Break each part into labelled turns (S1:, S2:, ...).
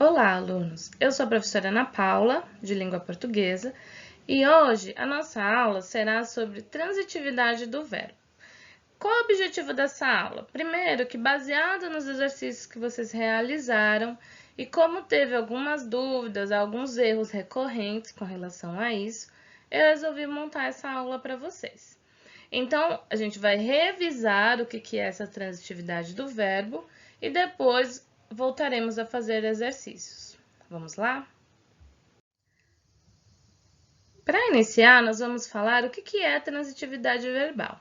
S1: Olá, alunos! Eu sou a professora Ana Paula, de Língua Portuguesa, e hoje a nossa aula será sobre transitividade do verbo. Qual é o objetivo dessa aula? Primeiro, que baseado nos exercícios que vocês realizaram e como teve algumas dúvidas, alguns erros recorrentes com relação a isso, eu resolvi montar essa aula para vocês. Então, a gente vai revisar o que é essa transitividade do verbo e depois voltaremos a fazer exercícios. Vamos lá? Para iniciar, nós vamos falar o que é transitividade verbal.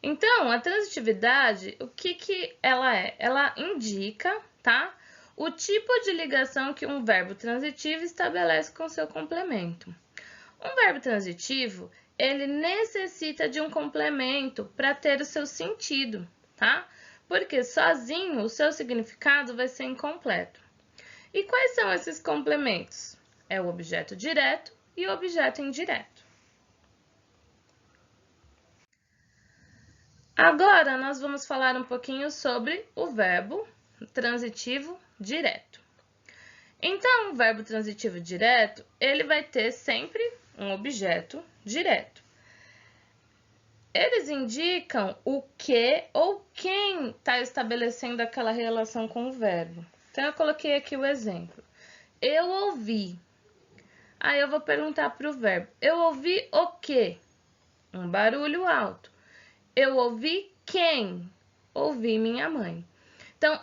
S1: Então, a transitividade, o que ela é? Ela indica, tá? O tipo de ligação que um verbo transitivo estabelece com seu complemento. Um verbo transitivo, ele necessita de um complemento para ter o seu sentido, tá? Porque sozinho o seu significado vai ser incompleto. E quais são esses complementos? É o objeto direto e o objeto indireto. Agora, nós vamos falar um pouquinho sobre o verbo transitivo direto. Então, o verbo transitivo direto, ele vai ter sempre um objeto direto. Eles indicam o que ou quem está estabelecendo aquela relação com o verbo. Então, eu coloquei aqui o exemplo. Eu ouvi. Aí eu vou perguntar para o verbo. Eu ouvi o quê? Um barulho alto. Eu ouvi quem? Ouvi minha mãe. Então,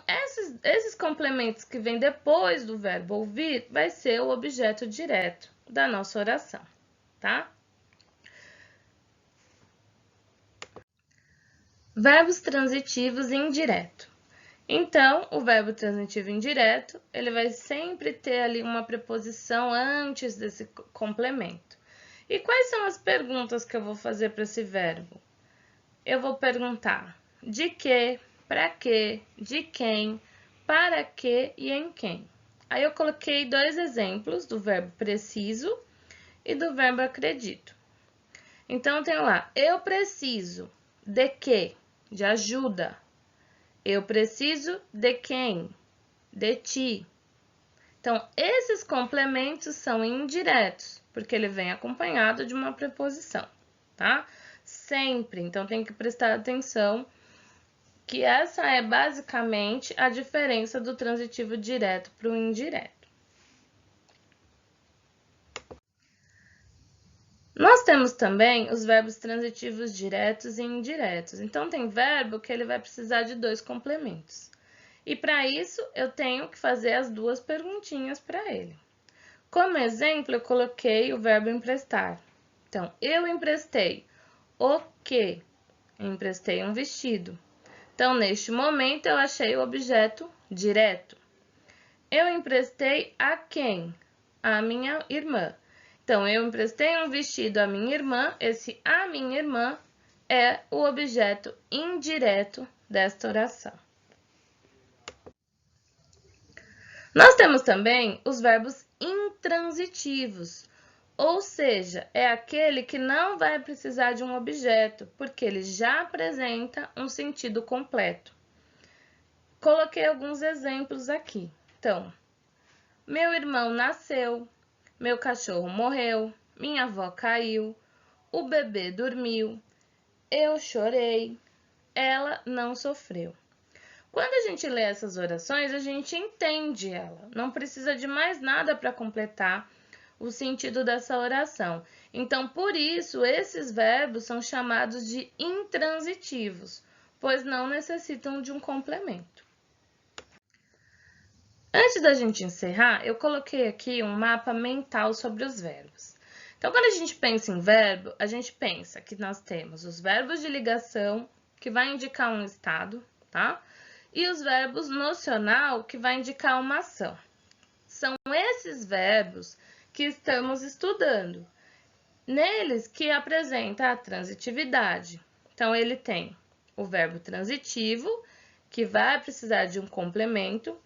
S1: esses complementos que vêm depois do verbo ouvir vai ser o objeto direto da nossa oração, tá? Verbos transitivos indireto. Então, o verbo transitivo indireto, ele vai sempre ter ali uma preposição antes desse complemento. E quais são as perguntas que eu vou fazer para esse verbo? Eu vou perguntar de que, para que, de quem, para que e em quem. Aí eu coloquei dois exemplos do verbo preciso e do verbo acredito. Então, eu tenho lá, eu preciso de quê? De ajuda. Eu preciso de quem? De ti. Então, esses complementos são indiretos, porque ele vem acompanhado de uma preposição, tá? Sempre. Então, tem que prestar atenção que essa é basicamente a diferença do transitivo direto para o indireto. Nós temos também os verbos transitivos diretos e indiretos. Então, tem verbo que ele vai precisar de dois complementos. E para isso, eu tenho que fazer as duas perguntinhas para ele. Como exemplo, eu coloquei o verbo emprestar. Então, eu emprestei o quê? Eu emprestei um vestido. Então, neste momento, eu achei o objeto direto. Eu emprestei a quem? A minha irmã. Então, eu emprestei um vestido à minha irmã. Esse a minha irmã é o objeto indireto desta oração. Nós temos também os verbos intransitivos, ou seja, é aquele que não vai precisar de um objeto, porque ele já apresenta um sentido completo. Coloquei alguns exemplos aqui. Então, meu irmão nasceu, meu cachorro morreu, minha avó caiu, o bebê dormiu, eu chorei, ela não sofreu. Quando a gente lê essas orações, a gente entende ela. Não precisa de mais nada para completar o sentido dessa oração. Então, por isso, esses verbos são chamados de intransitivos, pois não necessitam de um complemento. Antes da gente encerrar, eu coloquei aqui um mapa mental sobre os verbos. Então, quando a gente pensa em verbo, a gente pensa que nós temos os verbos de ligação, que vai indicar um estado, tá? E os verbos nocional, que vai indicar uma ação. São esses verbos que estamos estudando. Neles que apresenta a transitividade. Então, ele tem o verbo transitivo, que vai precisar de um complemento,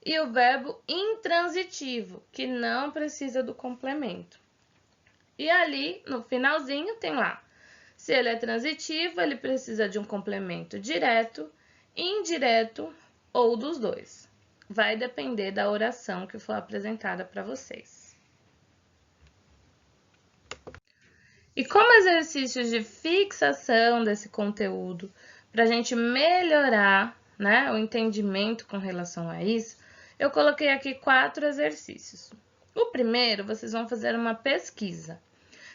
S1: e o verbo intransitivo, que não precisa do complemento. E ali, no finalzinho, tem lá, se ele é transitivo, ele precisa de um complemento direto, indireto ou dos dois. vai depender da oração que for apresentada para vocês. E como exercícios de fixação desse conteúdo, para a gente melhorar, né, o entendimento com relação a isso, eu coloquei aqui 4 exercícios. O primeiro, vocês vão fazer uma pesquisa.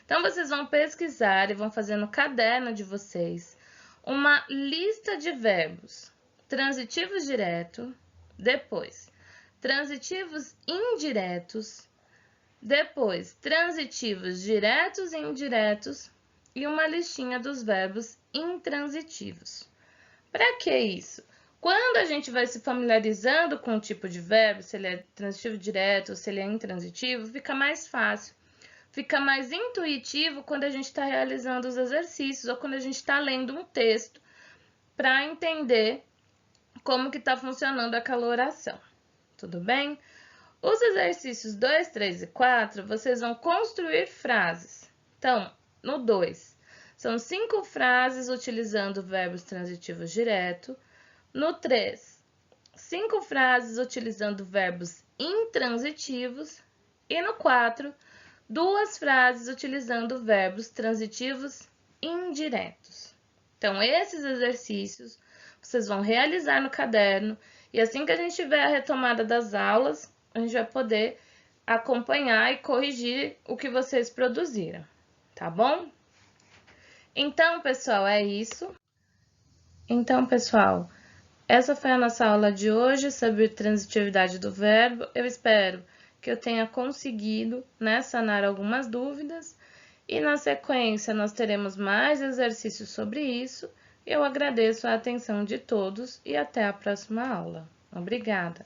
S1: Então, vocês vão pesquisar e vão fazer no caderno de vocês uma lista de verbos transitivos direto, depois transitivos indiretos, depois transitivos diretos e indiretos e uma listinha dos verbos intransitivos. Para que isso? Quando a gente vai se familiarizando com o tipo de verbo, se ele é transitivo direto ou se ele é intransitivo, fica mais fácil. Fica mais intuitivo quando a gente está realizando os exercícios ou quando a gente está lendo um texto para entender como que está funcionando aquela oração. Tudo bem? Os exercícios 2, 3 e 4, vocês vão construir frases. Então, no 2, são 5 frases utilizando verbos transitivos direto. No 3, 5 frases utilizando verbos intransitivos. E no 4, 2 frases utilizando verbos transitivos indiretos. Então, esses exercícios vocês vão realizar no caderno e assim que a gente tiver a retomada das aulas, a gente vai poder acompanhar e corrigir o que vocês produziram, tá bom? Então, pessoal, é isso. Então, pessoal, essa foi a nossa aula de hoje sobre transitividade do verbo. Eu espero que eu tenha conseguido, né, sanar algumas dúvidas. E na sequência, nós teremos mais exercícios sobre isso. Eu agradeço a atenção de todos e até a próxima aula. Obrigada!